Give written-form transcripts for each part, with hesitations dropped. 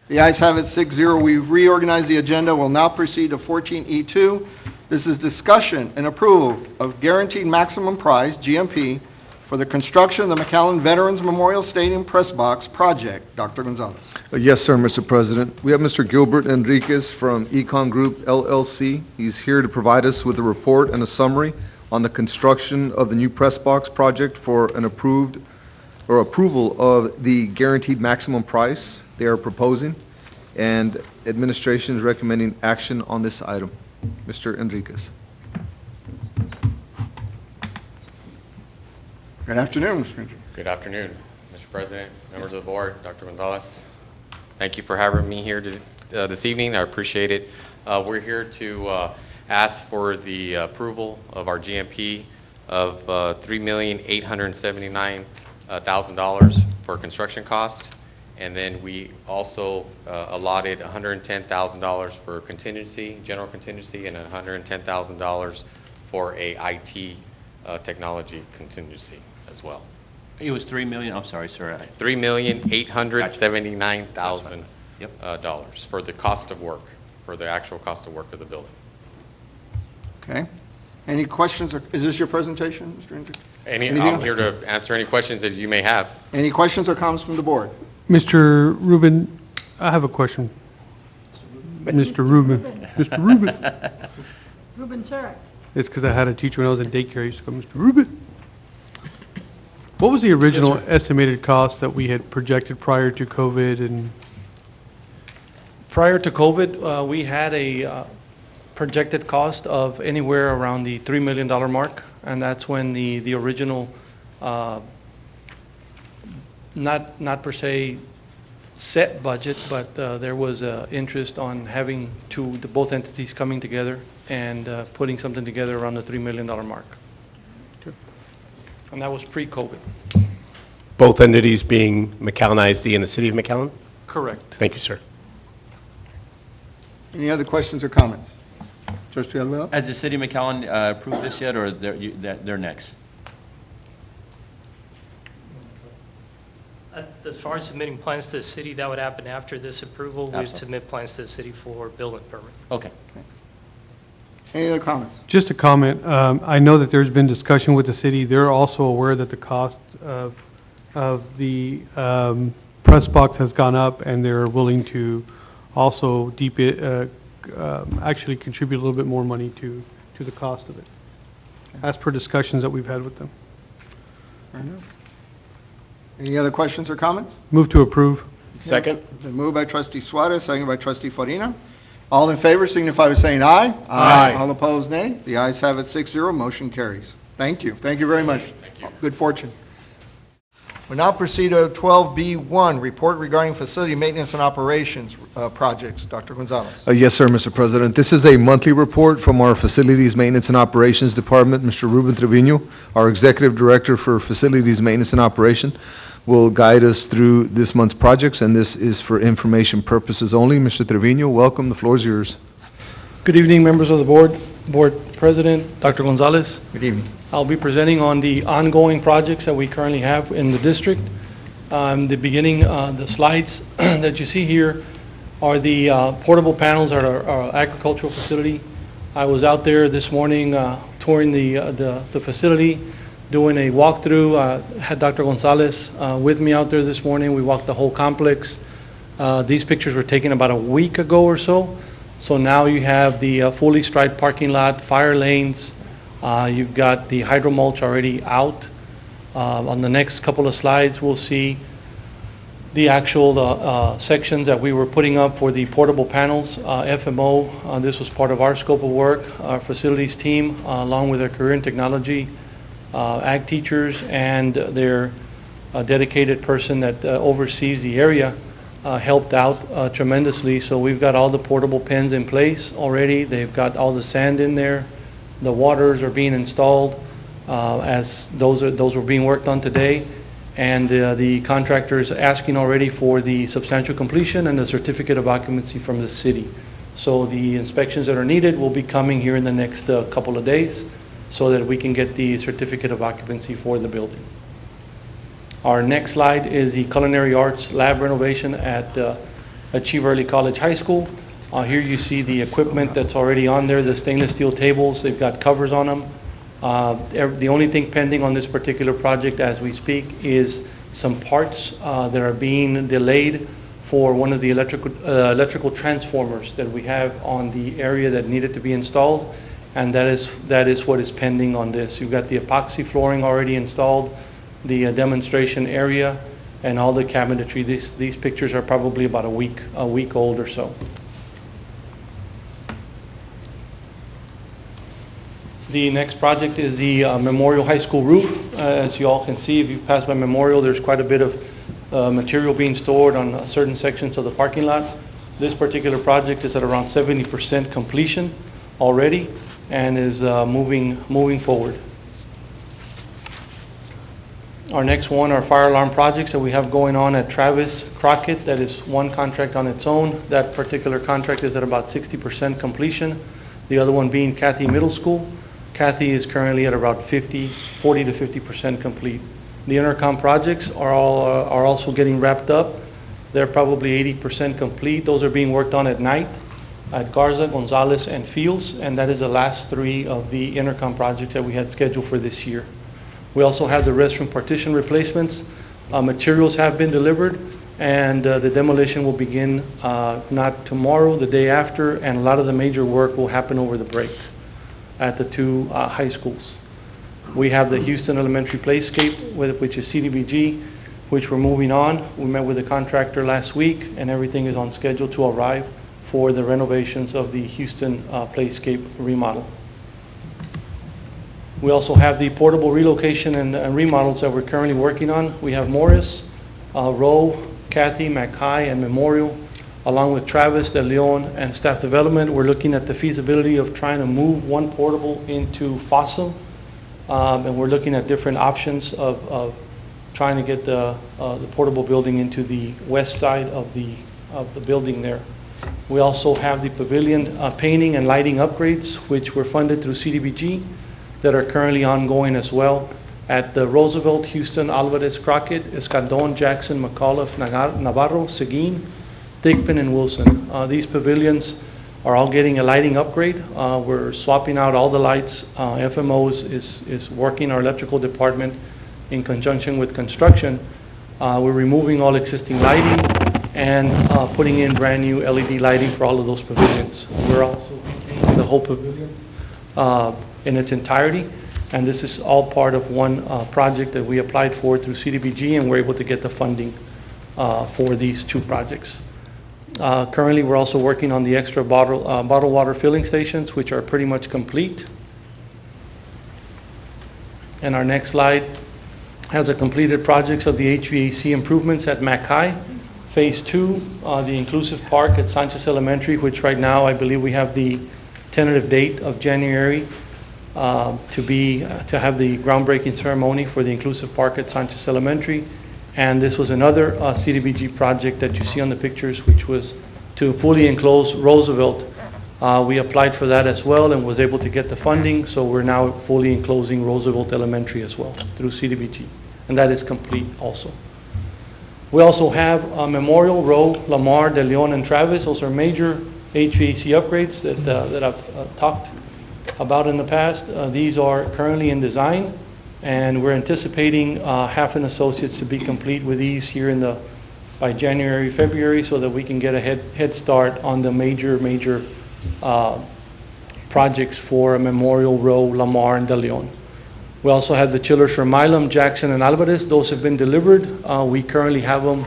The ayes have it 6-0. We've reorganized the agenda. We'll now proceed to 14E2. This is discussion and approval of guaranteed maximum price, GMP, for the construction of the McAllen Veterans Memorial Stadium Press Box project. Dr. Gonzalez. Yes, sir, Mr. President. We have Mr. Gilbert Enriquez from Econ Group LLC. He's here to provide us with a report and a summary on the construction of the new press box project for an approval of the guaranteed maximum price they are proposing, and administration is recommending action on this item. Mr. Enriquez. Good afternoon, Mr. Enriquez. Good afternoon, Mr. President, members of the board, Dr. Gonzalez. Thank you for having me here this evening. I appreciate it. We're here to ask for the approval of our GMP of $3,879,000 for construction cost. And then we also allotted $110,000 for contingency, general contingency, and $110,000 for a IT technology contingency as well. It was $3 million. I'm sorry, sir. $3,879,000 Yep. for the cost of work, for the actual cost of work of the building. Okay. Any questions? Is this your presentation, Mr. Enriquez? I'm here to answer any questions that you may have. Any questions or comments from the board? Mr. Rubin, I have a question. Mr. Rubin. Mr. Rubin. Ruben Turek. It's because I had a teacher when I was in daycare. I used to go, Mr. Rubin. What was the original estimated cost that we had projected prior to COVID? And prior to COVID, we had a projected cost of anywhere around the $3 million mark, and that's when the original, not per se set budget, but there was interest on having both entities coming together and putting something together around the $3 million mark. Good. And that was pre-COVID. Both entities being McAllen ISD and the City of McAllen? Correct. Thank you, sir. Any other questions or comments? Trustee Alvarado? Has the city of McAllen approved this yet, or they're next? As far as submitting plans to the city, that would happen after this approval. We would Absolutely. submit plans to the city for building permit. Okay. Any other comments? just a comment. I know that there's been discussion with the city. They're also aware that the cost of the press box has gone up, and they're willing to also actually contribute a little bit more money to the cost of it, as per discussions that we've had with them. Fair enough. Any other questions or comments? Move to approve. Second? Been moved by Trustee Suarez, seconded by Trustee Farina. All in favor signify by saying aye. Aye. All opposed, nay. The ayes have it 6-0. Motion carries. Thank you. Thank you very much. Thank you. Good fortune. We'll now proceed to 12B1, report regarding facility maintenance and operations projects. Dr. Gonzalez. Yes, sir, Mr. President. This is a monthly report from our Facilities Maintenance and Operations Department. Mr. Ruben Trevino, our Executive Director for Facilities Maintenance and Operation, will guide us through this month's projects, and this is for information purposes only. Mr. Trevino, welcome. The floor is yours. Good evening, members of the board president, Dr. Gonzalez. Good evening. I'll be presenting on the ongoing projects that we currently have in the district. The beginning, the slides that you see here are the portable panels at our agricultural facility. I was out there this morning touring the facility, doing a walkthrough. Had Dr. Gonzalez with me out there this morning. We walked the whole complex. These pictures were taken about a week ago or so. So now you have the fully striped parking lot, fire lanes. You've got the hydro mulch already out. On the next couple of slides, we'll see the actual sections that we were putting up for the portable panels, FMO. This was part of our scope of work. Our facilities team, along with our career and technology ag teachers and their dedicated person that oversees the area, helped out tremendously. So we've got all the portable pens in place already. They've got all the sand in there. The waters are being installed as those were being worked on today. And the contractor is asking already for the substantial completion and the certificate of occupancy from the city. So the inspections that are needed will be coming here in the next couple of days so that we can get the certificate of occupancy for the building. Our next slide is the culinary arts lab renovation at Achieve Early College High School. Here you see the equipment that's already on there, the stainless steel tables, they've got covers on them. The only thing pending on this particular project as we speak is some parts that are being delayed for one of the electrical transformers that we have on the area that needed to be installed, and that is what is pending on this. You've got the epoxy flooring already installed, the demonstration area, and all the cabinetry. These pictures are probably about a week old or so. The next project is the Memorial High School roof. As you all can see, if you've passed by Memorial, there's quite a bit of material being stored on certain sections of the parking lot. This particular project is at around 70% completion already and is moving forward. Our next one are fire alarm projects that we have going on at Travis Crockett. That is one contract on its own. That particular contract is at about 60% completion. The other one being Cathy Middle School. Cathy is currently at about 40 to 50% complete. The intercom projects are also getting wrapped up. They're probably 80% complete. Those are being worked on at night at Garza, Gonzalez, and Fields, and that is the last three of the intercom projects that we had scheduled for this year. We also have the restroom partition replacements. Materials have been delivered, and the demolition will begin not tomorrow, the day after, and a lot of the major work will happen over the break at the two high schools. We have the Houston Elementary Playscape, which is CDBG, which we're moving on. We met with the contractor last week, and everything is on schedule to arrive for the renovations of the Houston Playscape remodel. We also have the portable relocation and remodels that we're currently working on. We have Morris, Rowe, Cathy, McKay, and Memorial, along with Travis, De Leon, and staff development. We're looking at the feasibility of trying to move one portable into Fossum, and we're looking at different options of trying to get the portable building into the west side of the building there. We also have the pavilion painting and lighting upgrades, which were funded through CDBG, that are currently ongoing as well at the Roosevelt, Houston, Alvarez, Crockett, Escandon, Jackson, McAuliffe, Navarro, Seguin, Thigpen, and Wilson. These pavilions are all getting a lighting upgrade. We're swapping out all the lights. FMO is working, our electrical department, in conjunction with construction. We're removing all existing lighting and putting in brand new LED lighting for all of those pavilions. We're also painting the whole pavilion in its entirety, and this is all part of one project that we applied for through CDBG, and we're able to get the funding for these two projects. Currently, we're also working on the extra bottled water filling stations, which are pretty much complete. And our next slide has a completed projects of the HVAC improvements at McKay. Phase 2, the inclusive park at Sanchez Elementary, which right now I believe we have the tentative date of January to have the groundbreaking ceremony for the inclusive park at Sanchez Elementary. And this was another CDBG project that you see on the pictures, which was to fully enclose Roosevelt. We applied for that as well and was able to get the funding, so we're now fully enclosing Roosevelt Elementary as well through CDBG, and that is complete also. We also have Memorial, Rowe, Lamar, De Leon, and Travis. Those are major HVAC upgrades that I've talked about in the past. These are currently in design, and we're anticipating Half Associates to be complete with these here by January, February, so that we can get a head start on the major projects for Memorial, Rowe, Lamar, and De Leon. We also have the chillers for Milam, Jackson, and Alvarez. Those have been delivered. We currently have them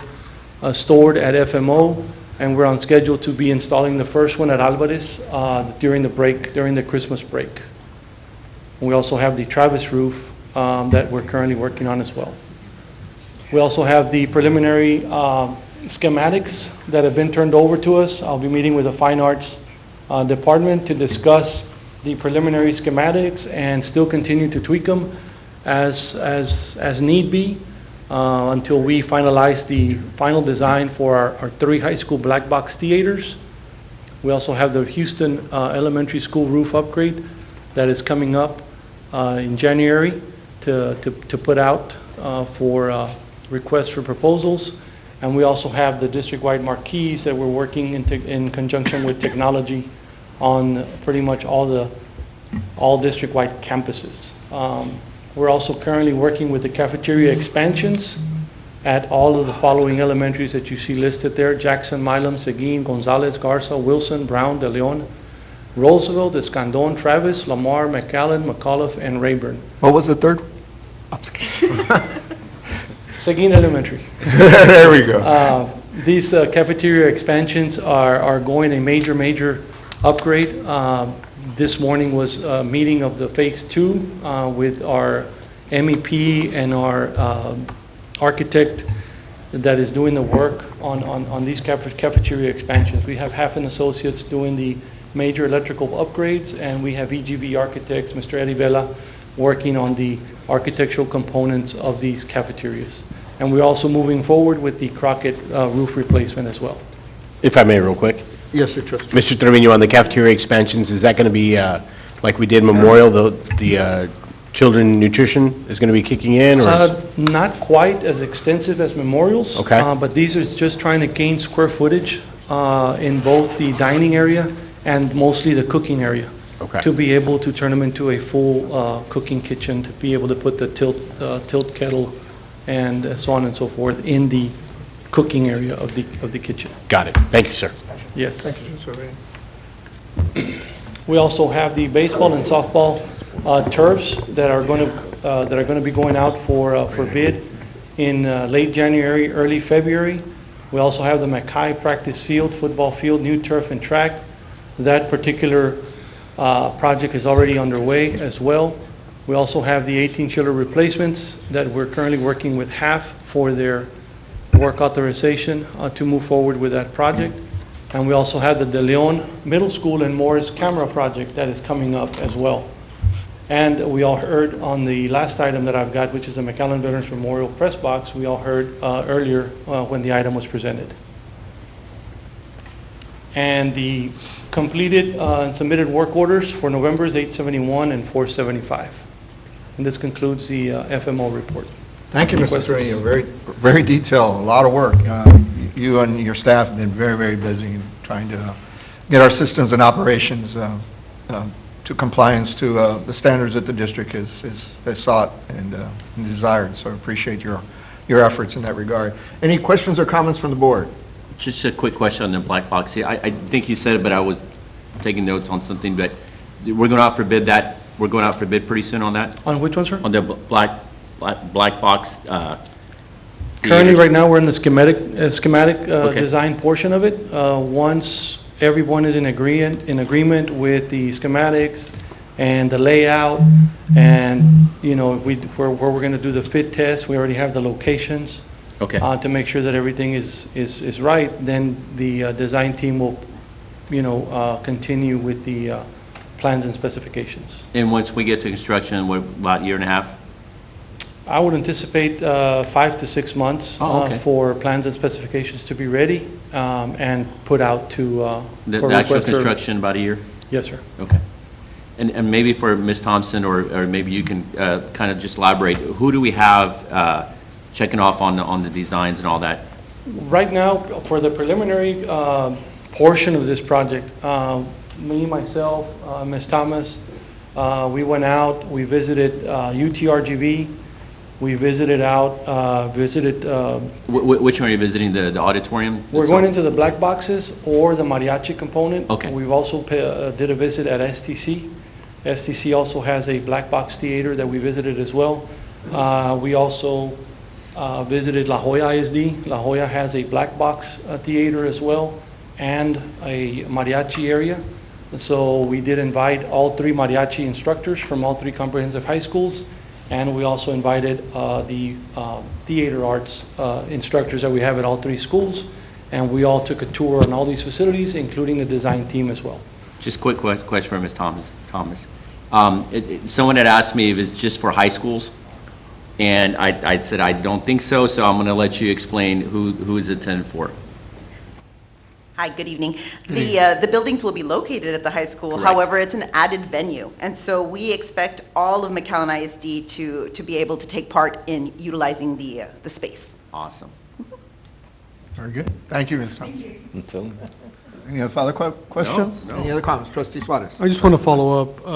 stored at FMO, and we're on schedule to be installing the first one at Alvarez during the Christmas break. We also have the Travis roof that we're currently working on as well. We also have the preliminary schematics that have been turned over to us. I'll be meeting with the Fine Arts department to discuss the preliminary schematics and still continue to tweak them as need be until we finalize the final design for our 3 high school black box theaters. We also have the Houston Elementary School roof upgrade that is coming up in January to put out for requests for proposals. And we also have the district-wide marquees that we're working in conjunction with technology on pretty much all district-wide campuses. We're also currently working with the cafeteria expansions at all of the following elementaries that you see listed there: Jackson, Milam, Seguin, Gonzalez, Garza, Wilson, Brown, De Leon, Roosevelt, Escandon, Travis, Lamar, McAllen, McAuliffe, and Rayburn. What was the third? Seguin Elementary. There we go. These cafeteria expansions are going a major upgrade. This morning was a meeting of the Phase 2 with our MEP and our architect that is doing the work on these cafeteria expansions. We have Half and Associates doing the major electrical upgrades, and we have EGV Architects, Mr. Eddie Vela, working on the architectural components of these cafeterias. And we're also moving forward with the Crockett roof replacement as well. If I may, real quick. Yes, sir, trustee. Mr. Trevino, on the cafeteria expansions, is that going to be like we did Memorial, the children nutrition is going to be kicking in, or is? Not quite as extensive as Memorials. Okay. But these are just trying to gain square footage in both the dining area and mostly the cooking area. Okay. To be able to turn them into a full cooking kitchen, to be able to put the tilt kettle and so on and so forth in the cooking area of the kitchen. Got it. Thank you, sir. Yes. We also have the baseball and softball turfs that are going to be going out for bid in late January, early February. We also have the Mackay practice field, football field, new turf and track. That particular project is already underway as well. We also have the 18 chiller replacements that we're currently working with HAF for their work authorization to move forward with that project. And we also have the De Leon Middle School and Morris Camera project that is coming up as well. And we all heard on the last item that I've got, which is the McAllen Veterans Memorial Press Box, we all heard earlier when the item was presented. And the completed and submitted work orders for November is 871 and 475. And this concludes the FMO report. Thank you, Any Mr. questions? Trevino. Very detailed, a lot of work. You and your staff have been very busy in trying to get our systems and operations to compliance to the standards that the district has sought and desired. So I appreciate your efforts in that regard. Any questions or comments from the board? Just a quick question on the black box here. I think you said it, but I was taking notes on something, but we're going out for bid we're going out for bid pretty soon on that? On which one, sir? On the black box? Currently, right now, we're in the schematic Okay. design portion of it. Once everyone is in agreement with the schematics and the layout, and, you know, where we're going to do the fit test, we already have the locations. Okay. To make sure that everything is right, then the design team will, you know, continue with the plans and specifications. And once we get to construction, what, about a year and a half? I would anticipate 5 to 6 months okay. for plans and specifications to be ready and put out to The for actual request for- construction, about a year? Yes, sir. Okay. And maybe for Ms. Thompson, or maybe you can kind of just elaborate, who do we have checking off on the designs and all that? Right now, for the preliminary portion of this project, me, myself, Ms. Thomas, we went out, we visited UTRGV, we visited Which one are you visiting, the auditorium? we're going into the black boxes or the mariachi component. Okay. We've also did a visit at STC. STC also has a black box theater that we visited as well. We also visited La Jolla ISD. La Jolla has a black box theater as well and a mariachi area. So we did invite all 3 mariachi instructors from all 3 comprehensive high schools, and we also invited the theater arts instructors that we have at all 3 schools, and we all took a tour on all these facilities, including the design team as well. Just quick question for Ms. Thomas. Someone had asked me if it's just for high schools, and I said I don't think so, so I'm going to let you explain who is intended for. Hi, good evening. The buildings will be located at the high school. Correct. However, it's an added venue. And so we expect all of McAllen ISD to be able to take part in utilizing the space. Awesome. Very good. Thank you, Ms. Thompson. Any other further questions? No. Any other comments? Trustee Suarez? I just want to follow up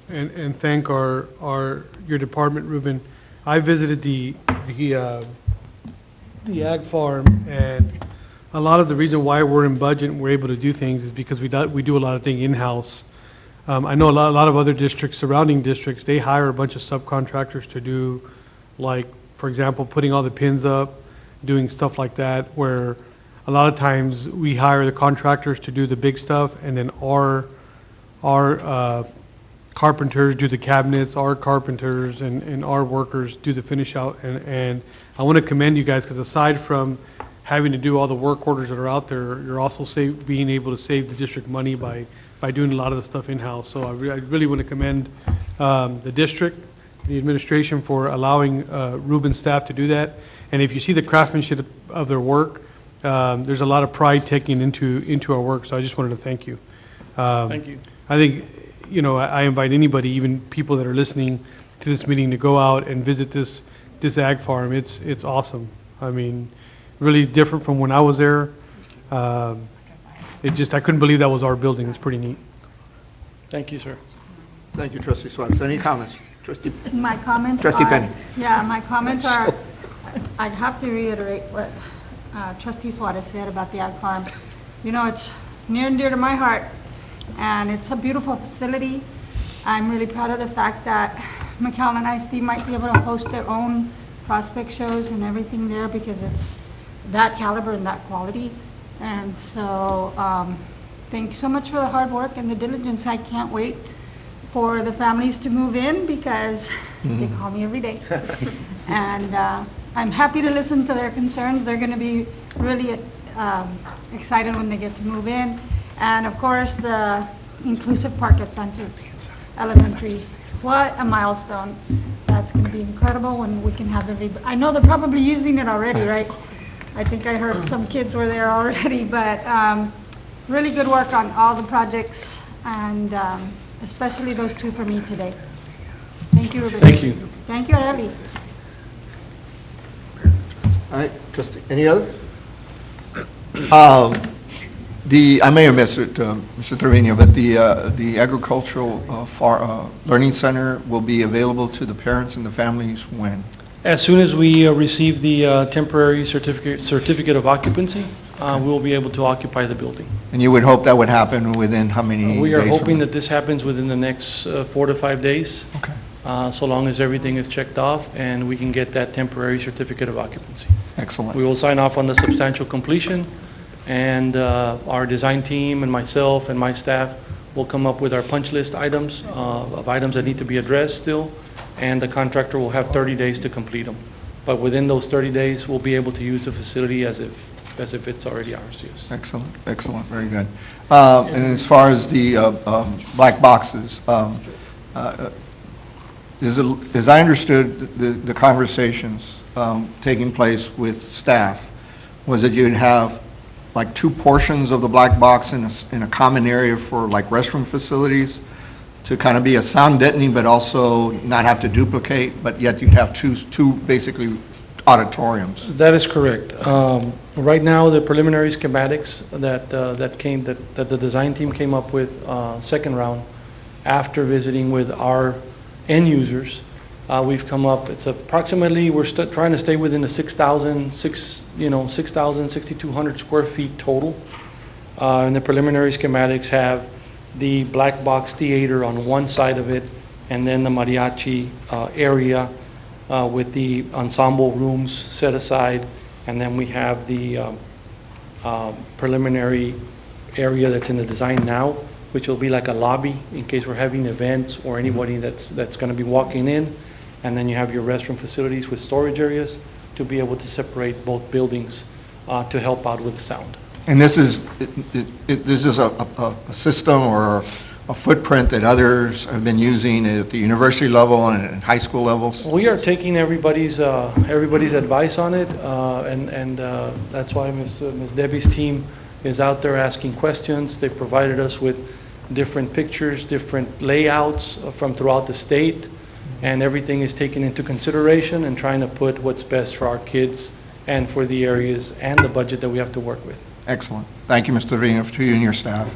and thank your department, Ruben. I visited the ag farm, and a lot of the reason why we're in budget and we're able to do things is because we do a lot of things in-house. I know a lot of other districts, surrounding districts, they hire a bunch of subcontractors to do, like, for example, putting all the pins up, doing stuff like that, where a lot of times we hire the contractors to do the big stuff, and then our carpenters do the cabinets, our carpenters and our workers do the finish out. And I want to commend you guys, because aside from having to do all the work orders that are out there, you're also being able to save the district money by doing a lot of the stuff in-house. So I really want to commend the district, the administration, for allowing Ruben's staff to do that. And if you see the craftsmanship of their work, there's a lot of pride taken into our work, so I just wanted to thank you. Thank you. I think, I invite anybody, even people that are listening to this meeting, to go out and visit this ag farm. It's awesome. I mean, really different from when I was there. I couldn't believe that was our building. It's pretty neat. Thank you, sir. Thank you, Trustee Suarez. Any comments? Trustee My comments Trustee are... Penny. Yeah, my comments are, I'd have to reiterate what Trustee Suarez said about the ag farm. It's near and dear to my heart, and it's a beautiful facility. I'm really proud of the fact that McAllen ISD might be able to host their own prospect shows and everything there, because it's that caliber and that quality. And so, thank you so much for the hard work and the diligence. I can't wait for the families to move in, because they call me every day. And I'm happy to listen to their concerns. They're going to be really excited when they get to move in. And of course, the inclusive park at Sanchez Elementary. What a milestone. That's going to be incredible when we can have everybody. I know they're probably using it already, right? I think I heard some kids were there already, but really good work on all the projects, and especially those two for me today. Thank you, Ruben. Thank you. Thank you, Arely. All right, trustee, any other? I may have missed it, Mr. Trevino, but the agricultural learning center will be available to the parents and the families when? As soon as we receive the temporary certificate of occupancy, we will be able to occupy the building. And you would hope that would happen within how many days? We are from hoping now? that this happens within the next 4 to 5 days. Okay, So long as everything is checked off and we can get that temporary certificate of occupancy. excellent. We will sign off on the substantial completion, and our design team and myself and my staff will come up with our punch list items of items that need to be addressed still, and the contractor will have 30 days to complete them. But within those 30 days, we'll be able to use the facility as if it's already ours, yes. Excellent, excellent, very good. And as far as the black boxes, as I understood the conversations taking place with staff, was that you'd have like 2 portions of the black box in a common area for like restroom facilities, to kind of be a sound deadening, but also not have to duplicate, but yet you'd have two basically auditoriums. That is correct. Right now, the preliminary schematics that the design team came up with second round, after visiting with our end users, we've come up, it's approximately, we're trying to stay within the 6,200 square feet total. And the preliminary schematics have the black box theater on one side of it, and then the mariachi area with the ensemble rooms set aside, and then we have the preliminary area that's in the design now, which will be like a lobby in case we're having events or anybody that's going to be walking in. And then you have your restroom facilities with storage areas to be able to separate both buildings to help out with the sound. And this is a system or a footprint that others have been using at the university level and high school levels? We are taking everybody's advice on it, and that's why Ms. Debbie's team is out there asking questions. They provided us with different pictures, different layouts from throughout the state, and everything is taken into consideration and trying to put what's best for our kids and for the areas and the budget that we have to work with. Excellent. Thank you, Mr. Trevino, to you and your staff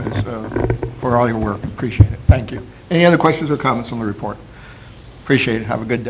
for all your work. Appreciate it. Thank you. Any other questions or comments on the report? Appreciate it. Have a good day.